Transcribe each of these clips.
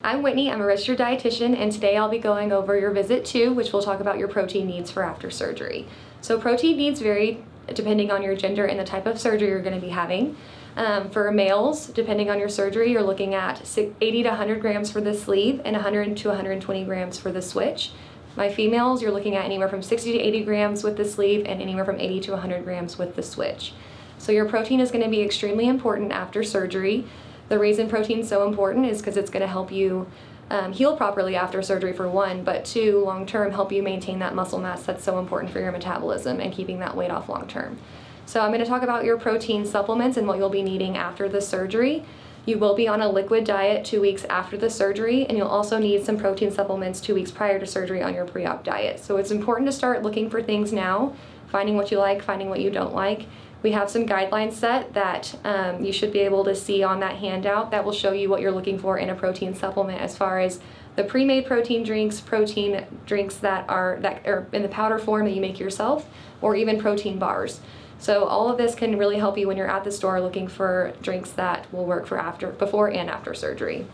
I'm Whitney, I'm a registered dietitian, and today I'll be going over your visit 2, which will talk about your protein needs for after surgery. So protein needs vary depending on your gender and the type of surgery you're going to be having. For males, depending on your surgery, you're looking at 80 to 100 grams for the sleeve and 100 to 120 grams for the switch. My females, you're looking at anywhere from 60 to 80 grams with the sleeve and anywhere from 80 to 100 grams with the switch. So your protein is going to be extremely important after surgery. The reason protein is so important is because it's going to help you heal properly after surgery, for one, but two, long term, help you maintain that muscle mass that's so important for your metabolism and keeping that weight off long term. So I'm going to talk about your protein supplements and what you'll be needing after the surgery. You will be on a liquid diet 2 weeks after the surgery, and you'll also need some protein supplements 2 weeks prior to surgery on your pre-op diet. So it's important to start looking for things now, finding what you like, finding what you don't like. We have some guidelines set that you should be able to see on that handout that will show you what you're looking for in a protein supplement, as far as the pre-made protein drinks that are in the powder form that you make yourself, or even protein bars. So all of this can really help you when you're at the store looking for drinks that will work for before and after surgery.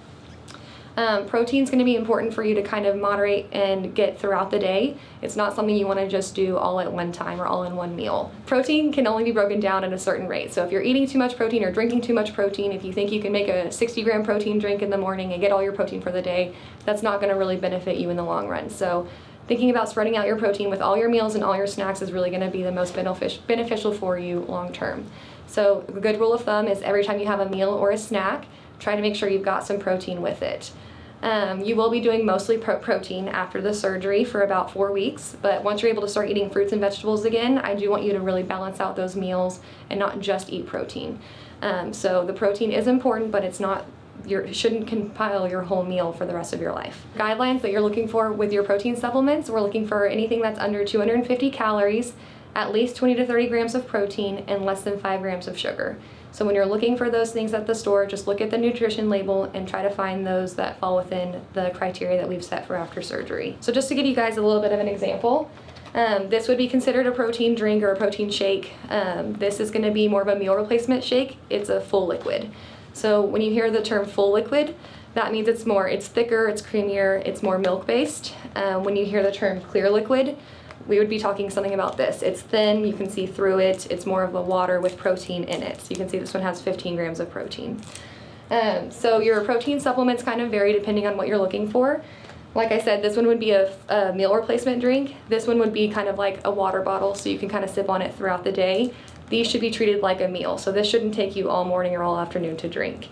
Protein is going to be important for you to kind of moderate and get throughout the day. It's not something you want to just do all at one time or all in one meal. Protein can only be broken down at a certain rate. So if you're eating too much protein or drinking too much protein, if you think you can make a 60-gram protein drink in the morning and get all your protein for the day, that's not going to really benefit you in the long run. So thinking about spreading out your protein with all your meals and all your snacks is really going to be the most beneficial for you long term. So a good rule of thumb is every time you have a meal or a snack, try to make sure you've got some protein with it. You will be doing mostly protein after the surgery for about 4 weeks, but once you're able to start eating fruits and vegetables again, I do want you to really balance out those meals and not just eat protein. So the protein is important, but it shouldn't compile your whole meal for the rest of your life. Guidelines that you're looking for with your protein supplements, we're looking for anything that's under 250 calories, at least 20 to 30 grams of protein, and less than 5 grams of sugar. So when you're looking for those things at the store, just look at the nutrition label and try to find those that fall within the criteria that we've set for after surgery. So just to give you guys a little bit of an example, this would be considered a protein drink or a protein shake. This is going to be more of a meal replacement shake. It's a full liquid. So when you hear the term full liquid, that means it's thicker, it's creamier, it's more milk-based. When you hear the term clear liquid, we would be talking something about this. It's thin, you can see through it, it's more of a water with protein in it. So you can see this one has 15 grams of protein. So your protein supplements kind of vary depending on what you're looking for. Like I said, this one would be a meal replacement drink. This one would be kind of like a water bottle, so you can kind of sip on it throughout the day. These should be treated like a meal, so this shouldn't take you all morning or all afternoon to drink.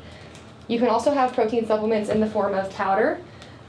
You can also have protein supplements in the form of powder,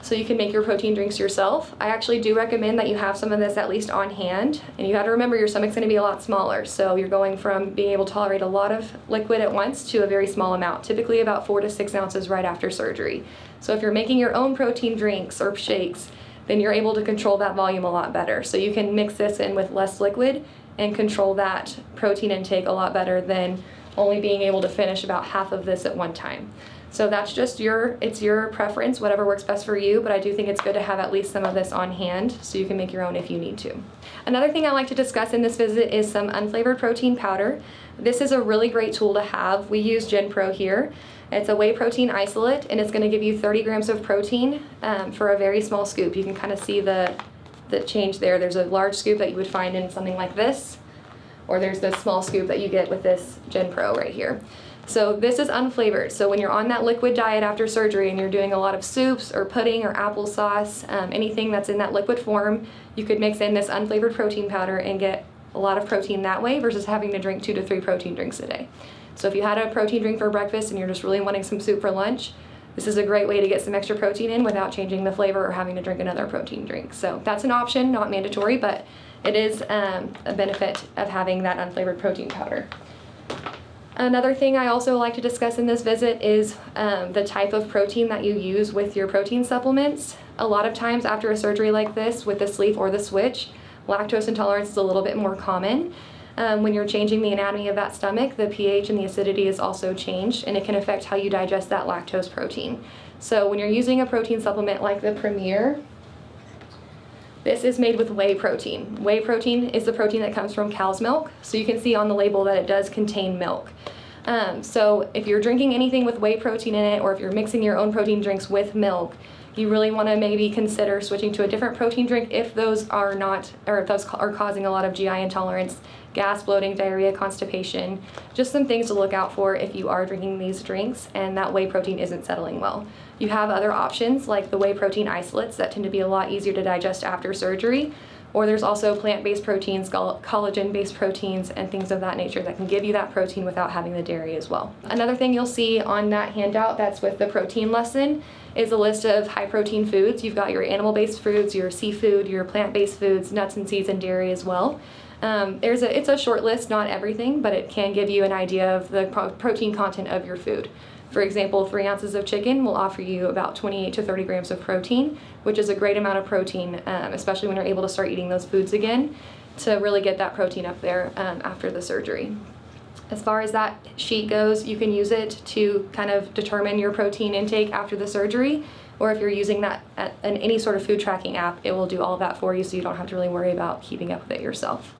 so you can make your protein drinks yourself. I actually do recommend that you have some of this at least on hand, and you got to remember your stomach's going to be a lot smaller, so you're going from being able to tolerate a lot of liquid at once to a very small amount, typically about 4 to 6 ounces right after surgery. So if you're making your own protein drinks or shakes, then you're able to control that volume a lot better. So you can mix this in with less liquid and control that protein intake a lot better than only being able to finish about half of this at one time. So that's just it's your preference, whatever works best for you, but I do think it's good to have at least some of this on hand so you can make your own if you need to. Another thing I like to discuss in this visit is some unflavored protein powder. This is a really great tool to have. We use GenPro here. It's a whey protein isolate, and it's going to give you 30 grams of protein for a very small scoop. You can kind of see the change there. There's a large scoop that you would find in something like this, or there's the small scoop that you get with this GenPro right here. So this is unflavored. So when you're on that liquid diet after surgery and you're doing a lot of soups or pudding or applesauce, anything that's in that liquid form, you could mix in this unflavored protein powder and get a lot of protein that way versus having to drink 2 to 3 protein drinks a day. So if you had a protein drink for breakfast and you're just really wanting some soup for lunch, this is a great way to get some extra protein in without changing the flavor or having to drink another protein drink. So that's an option, not mandatory, but it is a benefit of having that unflavored protein powder. Another thing I also like to discuss in this visit is the type of protein that you use with your protein supplements. A lot of times after a surgery like this with the sleeve or the switch, lactose intolerance is a little bit more common. When you're changing the anatomy of that stomach, the pH and the acidity is also changed, and it can affect how you digest that lactose protein. So when you're using a protein supplement like the Premier, this is made with whey protein. Whey protein is the protein that comes from cow's milk, so you can see on the label that it does contain milk. So if you're drinking anything with whey protein in it, or if you're mixing your own protein drinks with milk, you really want to maybe consider switching to a different protein drink if those are not, or if those are causing a lot of GI intolerance, gas, bloating, diarrhea, constipation. Just some things to look out for if you are drinking these drinks and that whey protein isn't settling well. You have other options like the whey protein isolates that tend to be a lot easier to digest after surgery. Or there's also plant-based proteins, collagen-based proteins, and things of that nature that can give you that protein without having the dairy as well. Another thing you'll see on that handout that's with the protein lesson is a list of high-protein foods. You've got your animal-based foods, your seafood, your plant-based foods, nuts and seeds, and dairy as well. It's a short list, not everything, but it can give you an idea of the protein content of your food. For example, 3 ounces of chicken will offer you about 28 to 30 grams of protein, which is a great amount of protein, especially when you're able to start eating those foods again, to really get that protein up there after the surgery. As far as that sheet goes, you can use it to kind of determine your protein intake after the surgery, or if you're using that in any sort of food tracking app, it will do all of that for you, so you don't have to really worry about keeping up with it yourself.